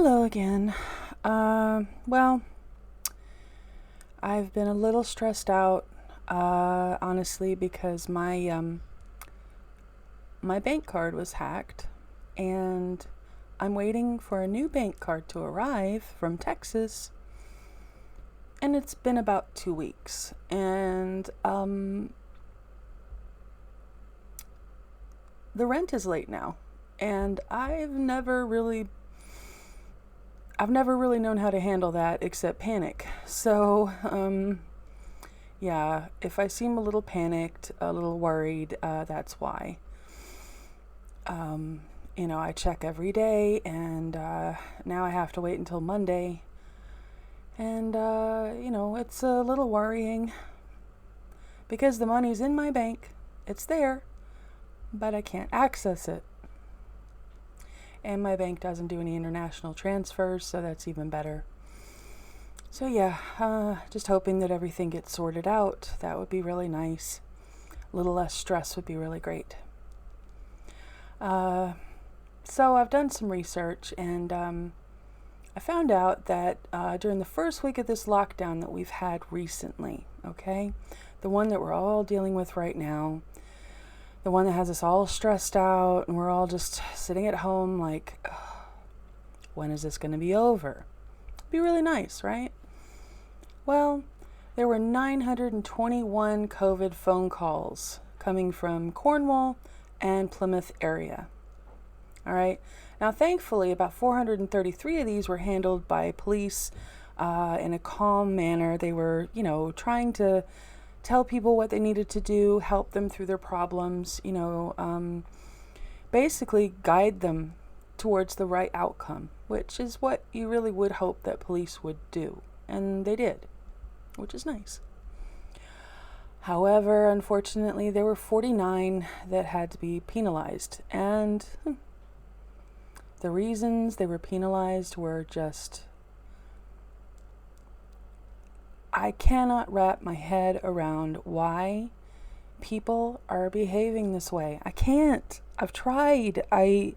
Hello again. Well, I've been a little stressed out, honestly, because my bank card was hacked, and I'm waiting for a new bank card to arrive from Texas, and it's been about 2 weeks, and the rent is late now, and I've never really known how to handle that except panic. So, yeah, if I seem a little panicked, a little worried, that's why. I check every day, and now I have to wait until Monday. And, it's a little worrying because the money's in my bank, it's there, but I can't access it. And my bank doesn't do any international transfers, so that's even better. So yeah, just hoping that everything gets sorted out. That would be really nice. A little less stress would be really great. So I've done some research, and I found out that during the first week of this lockdown that we've had recently, okay, the one that we're all dealing with right now, the one that has us all stressed out and we're all just sitting at home like, when is this going to be over? Be really nice, right? Well, there were 921 COVID phone calls coming from Cornwall and Plymouth area. All right. Now, thankfully, about 433 of these were handled by police in a calm manner. They were, trying to tell people what they needed to do, help them through their problems, basically guide them towards the right outcome, which is what you really would hope that police would do. And they did, which is nice. However, unfortunately, there were 49 that had to be penalized. And the reasons they were penalized were just... I cannot wrap my head around why people are behaving this way. I can't. I've tried. I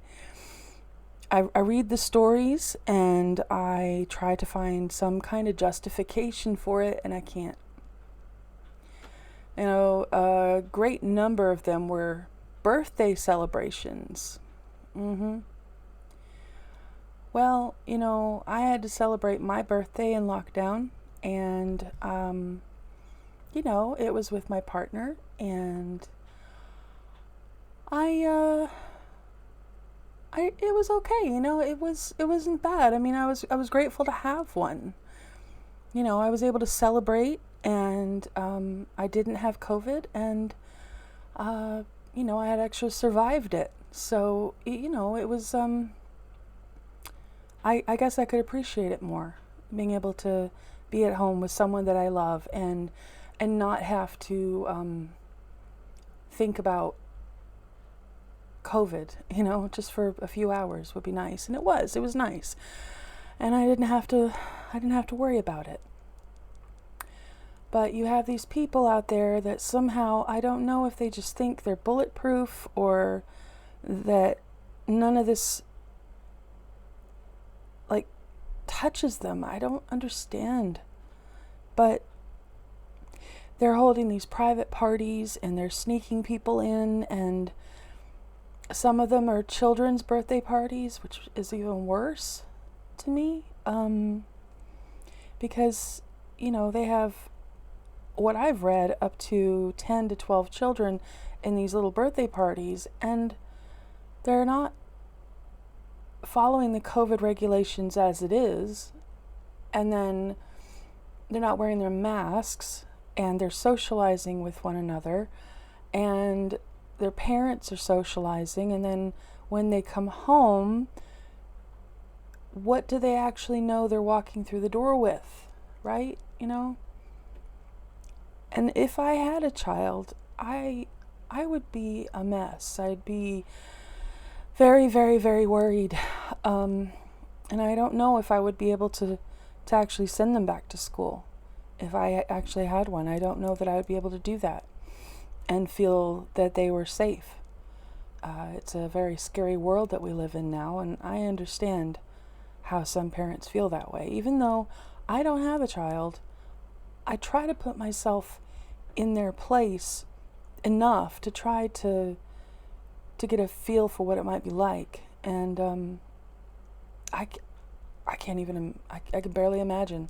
read the stories and I try to find some kind of justification for it, and I can't. A great number of them were birthday celebrations. Well, I had to celebrate my birthday in lockdown. And, it was with my partner, and it was okay. It wasn't bad. I mean, I was grateful to have one. I was able to celebrate, and, I didn't have COVID, and, I had actually survived it. So, it was, I guess I could appreciate it more, being able to be at home with someone that I love and not have to think about COVID, just for a few hours would be nice. And it was nice. And I didn't have to worry about it. But you have these people out there that somehow, I don't know if they just think they're bulletproof or that none of this touches them. I don't understand. But they're holding these private parties and they're sneaking people in, and some of them are children's birthday parties, which is even worse to me. Because, they have, what I've read, up to 10 to 12 children in these little birthday parties, and they're not following the COVID regulations as it is, and then they're not wearing their masks, and they're socializing with one another, and their parents are socializing, and then when they come home, what do they actually know they're walking through the door with, right? And if I had a child, I would be a mess. I'd be very, very, very worried. And I don't know if I would be able to actually send them back to school. If I actually had one, I don't know that I would be able to do that and feel that they were safe. It's a very scary world that we live in now, and I understand how some parents feel that way. Even though I don't have a child, I try to put myself in their place enough to try to get a feel for what it might be like. And I can't even, I can barely imagine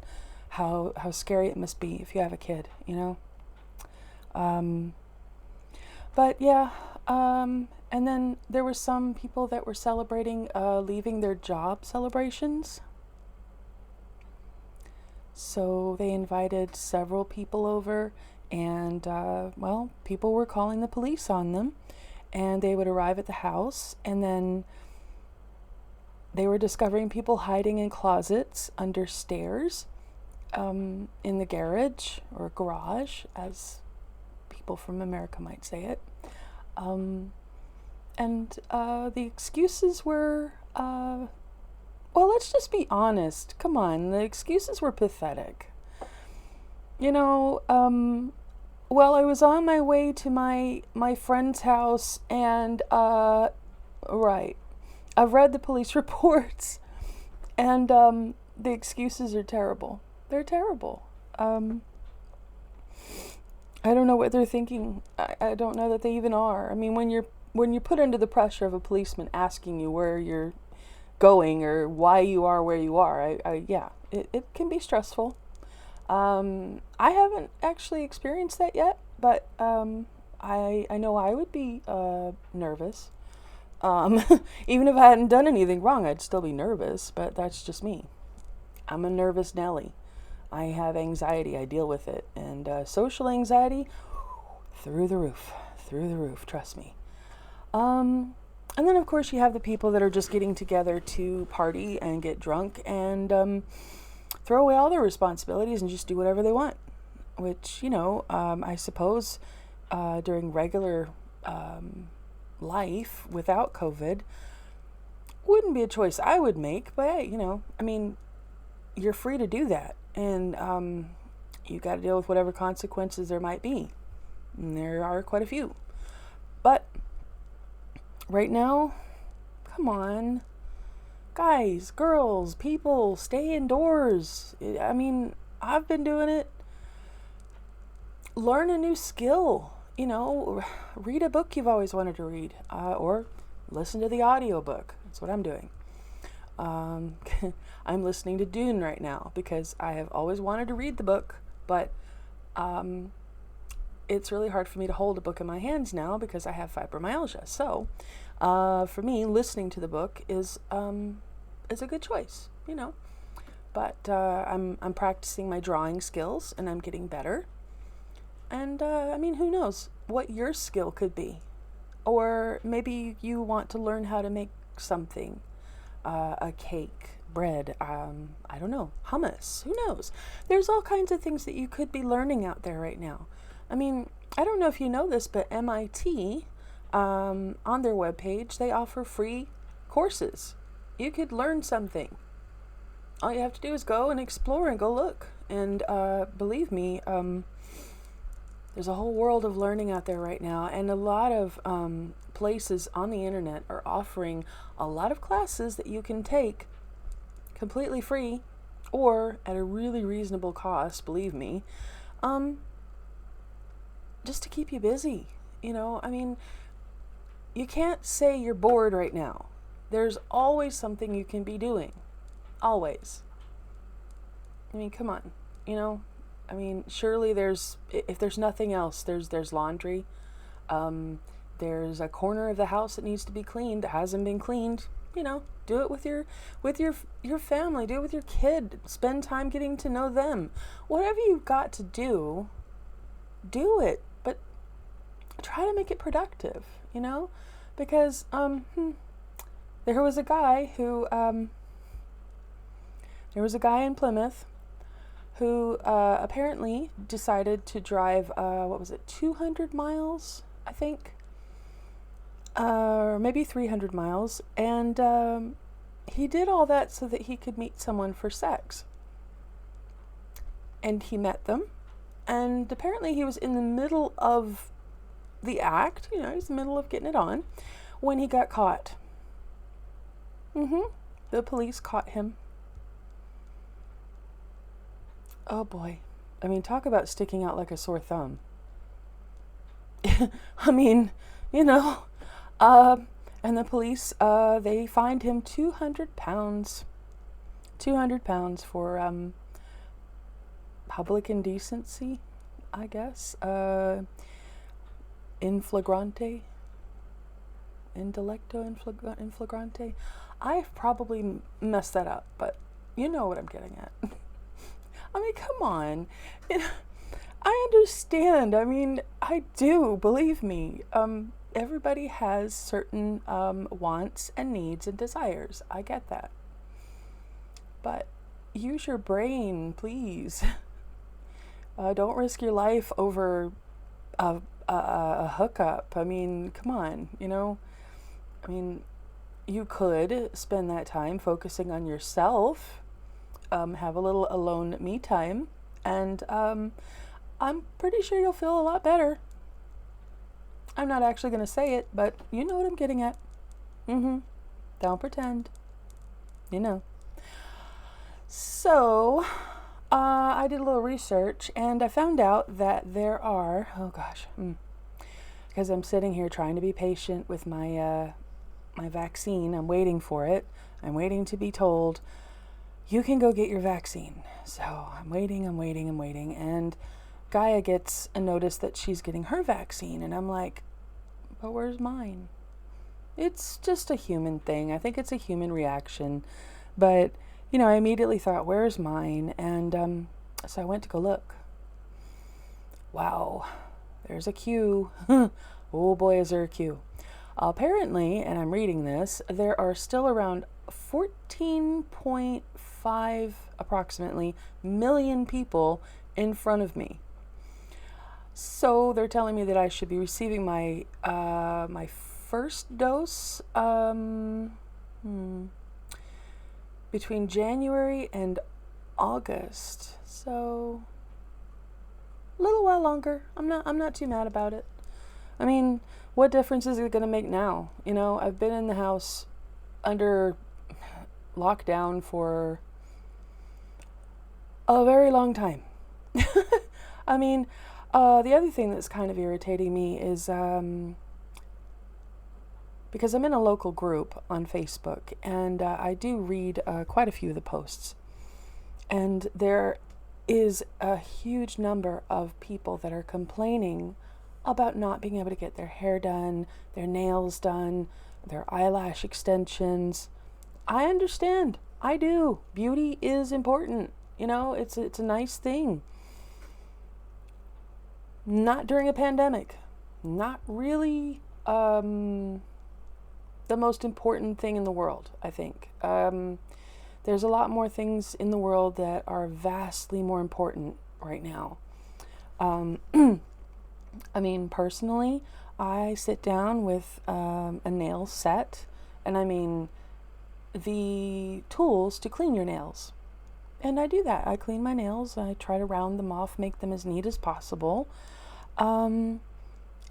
how scary it must be if you have a kid, you know? But yeah, and then there were some people that were celebrating leaving their job celebrations. So they invited several people over, and well, people were calling the police on them, and they would arrive at the house, and then they were discovering people hiding in closets under stairs, in the garage or garage, as people from America might say it. And the excuses were, well, let's just be honest. Come on, the excuses were pathetic. You know, well, I was on my way to my friend's house, and, right, I've read the police reports, and the excuses are terrible. They're terrible. I don't know what they're thinking. I don't know that they even are. I mean, when you're put under the pressure of a policeman asking you where you're going or why you are where you are, yeah, it can be stressful. I haven't actually experienced that yet, but I know I would be nervous. Even if I hadn't done anything wrong, I'd still be nervous, but that's just me. I'm a nervous Nelly. I have anxiety. I deal with it. And social anxiety, through the roof, trust me. And then, of course, you have the people that are just getting together to party and get drunk and throw away all their responsibilities and just do whatever they want, which, you know, I suppose during regular life without COVID wouldn't be a choice I would make. But, hey, you know, I mean, you're free to do that. And you got to deal with whatever consequences there might be. And there are quite a few. But right now, come on. Guys, girls, people, stay indoors. I mean, I've been doing it. Learn a new skill. You know, read a book you've always wanted to read. Or listen to the audiobook. That's what I'm doing. I'm listening to Dune right now because I have always wanted to read the book, but it's really hard for me to hold a book in my hands now because I have fibromyalgia. So for me, listening to the book is a good choice, you know. But I'm practicing my drawing skills and I'm getting better. And I mean, who knows what your skill could be? Or maybe you want to learn how to make something. A cake, bread, I don't know, hummus, who knows? There's all kinds of things that you could be learning out there right now. I mean, I don't know if you know this, but MIT, on their webpage, they offer free courses. You could learn something. All you have to do is go and explore and go look. And believe me, there's a whole world of learning out there right now, and a lot of places on the internet are offering a lot of classes that you can take completely free or at a really reasonable cost, believe me, just to keep you busy. You know, I mean, you can't say you're bored right now. There's always something you can be doing. Always. I mean, come on, you know? I mean, surely if there's nothing else, there's laundry. There's a corner of the house that needs to be cleaned that hasn't been cleaned. You know, do it with your family. Do it with your kid. Spend time getting to know them. Whatever you've got to do, do it. But try to make it productive. You know, because there was a guy in Plymouth who apparently decided to drive 200 miles, I think. Or maybe 300 miles, and he did all that so that he could meet someone for sex. And he met them, and apparently he was in the middle of the act, you know, he's in the middle of getting it on, when he got caught. The police caught him, Oh boy. I mean, talk about sticking out like a sore thumb. I mean, you know, uh, and the police, they fined him 200 pounds. 200 pounds for public indecency, I guess. In flagrante. Indelicto in flagrante. I've probably messed that up, but you know what I'm getting at. I mean, come on. I understand. I mean, I do, believe me. Everybody has certain wants and needs and desires. I get that. But use your brain, please. Don't risk your life over a hookup. I mean, come on, you know? I mean, you could spend that time focusing on yourself, have a little alone me time, and I'm pretty sure you'll feel a lot better. I'm not actually going to say it, but you know what I'm getting at. Don't pretend. You know. So, I did a little research, and I found out that there are, because I'm sitting here trying to be patient with my my vaccine. I'm waiting for it. I'm waiting to be told, you can go get your vaccine. So I'm waiting, and Gaia gets a notice that she's getting her vaccine, and I'm like, but where's mine? It's just a human thing. I think it's a human reaction, but you know, I immediately thought, where's mine? And so I went to go look. Wow, there's a queue. Oh boy, is there a queue. Apparently, and I'm reading this, there are still around 14.5 approximately million people in front of me. So they're telling me that I should be receiving my my first dose between January and August. So a little while longer. I'm not too mad about it. I mean, what difference is it going to make now? You know, I've been in the house under lockdown for a very long time. I mean, the other thing that's kind of irritating me is because I'm in a local group on Facebook, and I do read quite a few of the posts. And there is a huge number of people that are complaining about not being able to get their hair done, their nails done, their eyelash extensions. I understand. I do. Beauty is important. You know, it's a nice thing. Not during a pandemic. Not really the most important thing in the world, I think. There's a lot more things in the world that are vastly more important right now. I mean, personally, I sit down with a nail set, and I mean the tools to clean your nails. And I do that. I clean my nails. I try to round them off, make them as neat as possible. And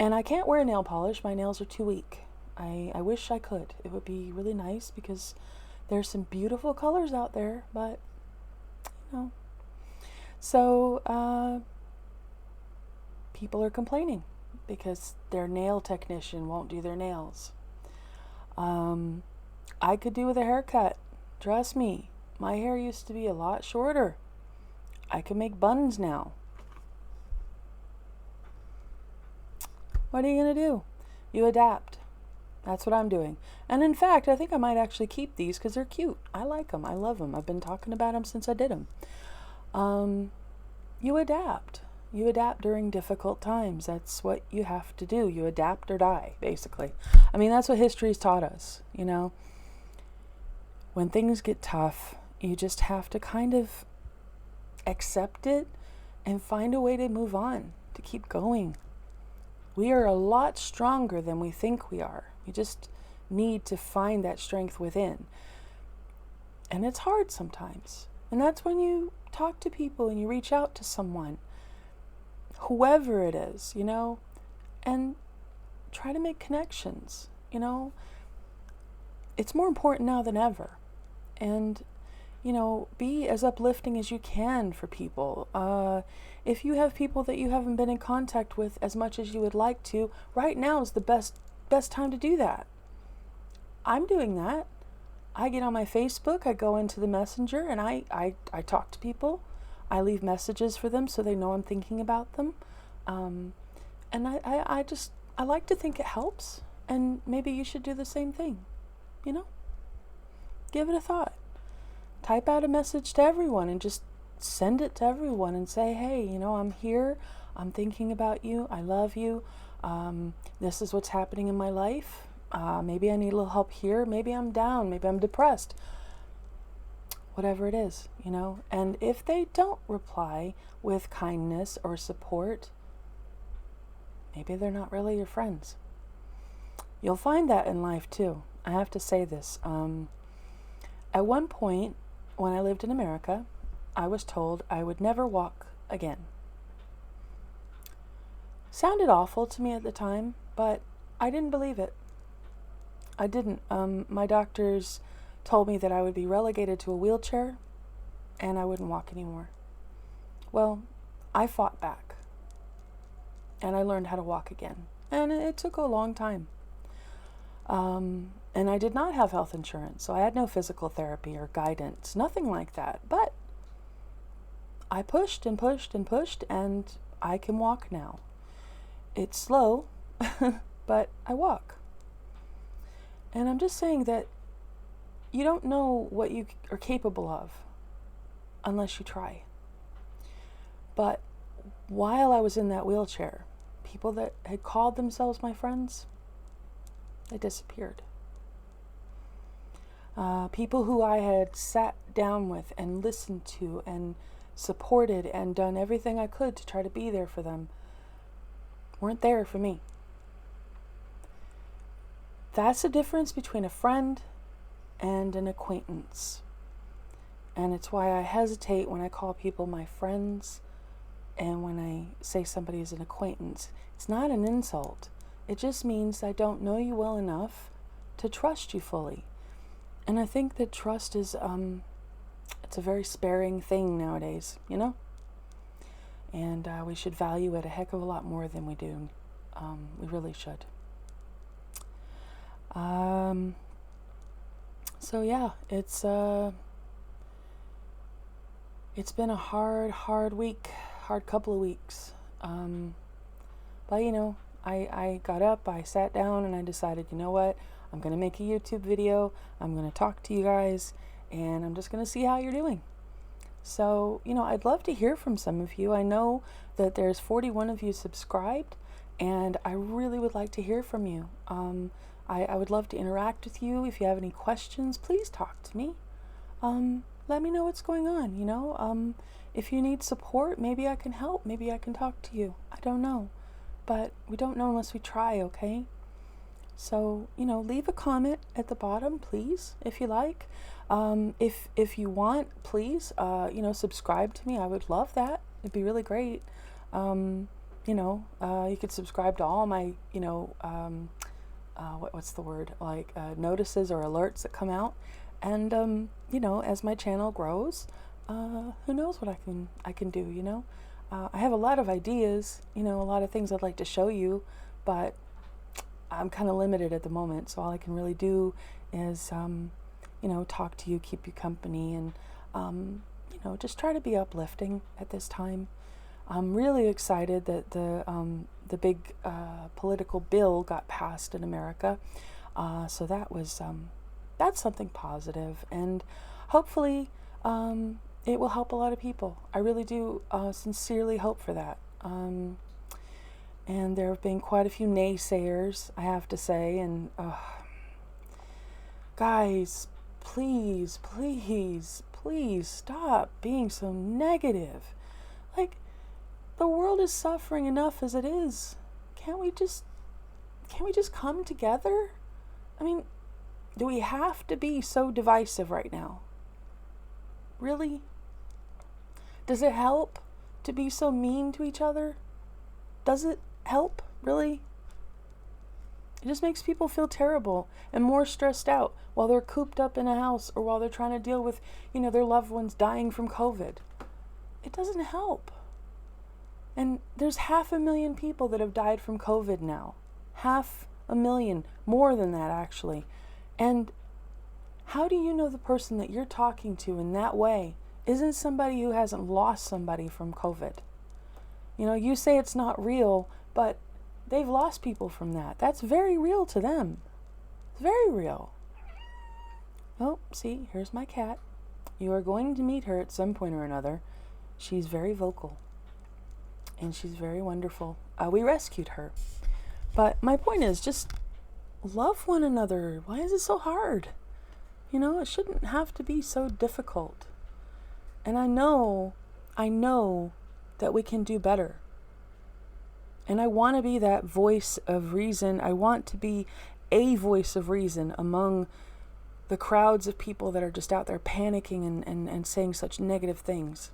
I can't wear nail polish. My nails are too weak. I wish I could. It would be really nice because there's some beautiful colors out there, but, you know. So, people are complaining because their nail technician won't do their nails. I could do with a haircut. Trust me, my hair used to be a lot shorter. I can make buns now. What are you going to do? You adapt. That's what I'm doing. And in fact, I think I might actually keep these because they're cute. I like them. I love them. I've been talking about them since I did them. You adapt. You adapt during difficult times. That's what you have to do. You adapt or die, basically. I mean, that's what history's taught us, you know. When things get tough, you just have to kind of accept it and find a way to move on, to keep going. We are a lot stronger than we think we are. We just need to find that strength within. And it's hard sometimes. And that's when you talk to people and you reach out to someone, whoever it is, you know, and try to make connections, you know. It's more important now than ever. And be as uplifting as you can for people. If you have people that you haven't been in contact with as much as you would like to, right now is the best time to do that. I'm doing that. I get on my Facebook, I go into the messenger, and I talk to people. I leave messages for them so they know I'm thinking about them. And I like to think it helps, and maybe you should do the same thing. Give it a thought. Type out a message to everyone and just send it to everyone and say, hey, I'm here. I'm thinking about you. I love you. This is what's happening in my life. Maybe I need a little help here. Maybe I'm down. Maybe I'm depressed. Whatever it is, And if they don't reply with kindness or support, maybe they're not really your friends. You'll find that in life too. I have to say this. At one point, when I lived in America, I was told I would never walk again. Sounded awful to me at the time, but I didn't believe it. I didn't. My doctors told me that I would be relegated to a wheelchair and I wouldn't walk anymore. Well, I fought back and I learned how to walk again. And it took a long time. And I did not have health insurance, so I had no physical therapy or guidance, nothing like that. But I pushed and pushed and pushed, and I can walk now. It's slow, but I walk. And I'm just saying that you don't know what you are capable of unless you try. But while I was in that wheelchair, people that had called themselves my friends, they disappeared. People who I had sat down with and listened to and supported and done everything I could to try to be there for them weren't there for me. That's the difference between a friend and an acquaintance. And it's why I hesitate when I call people my friends and when I say somebody is an acquaintance. It's not an insult. It just means I don't know you well enough to trust you fully. And I think that trust is, it's a very sparing thing nowadays, And we should value it a heck of a lot more than we do. We really should. So yeah, it's been a hard week, hard couple of weeks. But I got up, I sat down, and I decided, you know what? I'm going to make a YouTube video. I'm going to talk to you guys, and I'm just going to see how you're doing. So, I'd love to hear from some of you. I know that there's 41 of you subscribed, and I really would like to hear from you. I would love to interact with you. If you have any questions, please talk to me. Let me know what's going on, If you need support, maybe I can help. Maybe I can talk to you. I don't know. But we don't know unless we try, okay? So, leave a comment at the bottom, please, if you like. If you want, please, subscribe to me. I would love that. It'd be really great. You could subscribe to all my, what's the word? Notices or alerts that come out. And, as my channel grows, who knows what I can do, I have a lot of ideas, a lot of things I'd like to show you, but I'm kind of limited at the moment, so all I can really do is, talk to you, keep you company, and, just try to be uplifting at this time. I'm really excited that the big political bill got passed in America, so that's something positive, and hopefully it will help a lot of people. I really do sincerely hope for that. And there have been quite a few naysayers, I have to say, and guys, please stop being so negative. The world is suffering enough as it is. Can't we just come together? I mean, do we have to be so divisive right now? Really? Does it help to be so mean to each other? Does it help, really? It just makes people feel terrible and more stressed out while they're cooped up in a house or while they're trying to deal with, their loved ones dying from COVID. It doesn't help. And there's 500,000 people that have died from COVID now. 500,000, more than that actually. And how do you know the person that you're talking to in that way isn't somebody who hasn't lost somebody from COVID? You say it's not real, but they've lost people from that. That's very real to them. It's very real. Oh, see, here's my cat. You are going to meet her at some point or another. She's very vocal. And she's very wonderful. We rescued her. But my point is, just love one another. Why is it so hard? It shouldn't have to be so difficult. And I know that we can do better. And I want to be that voice of reason. I want to be a voice of reason among the crowds of people that are just out there panicking and saying such negative things.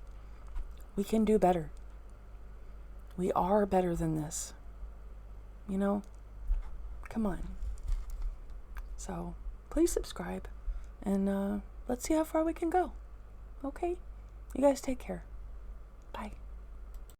We can do better. We are better than this. Come on. So please subscribe and let's see how far we can go. Okay? You guys take care. Bye.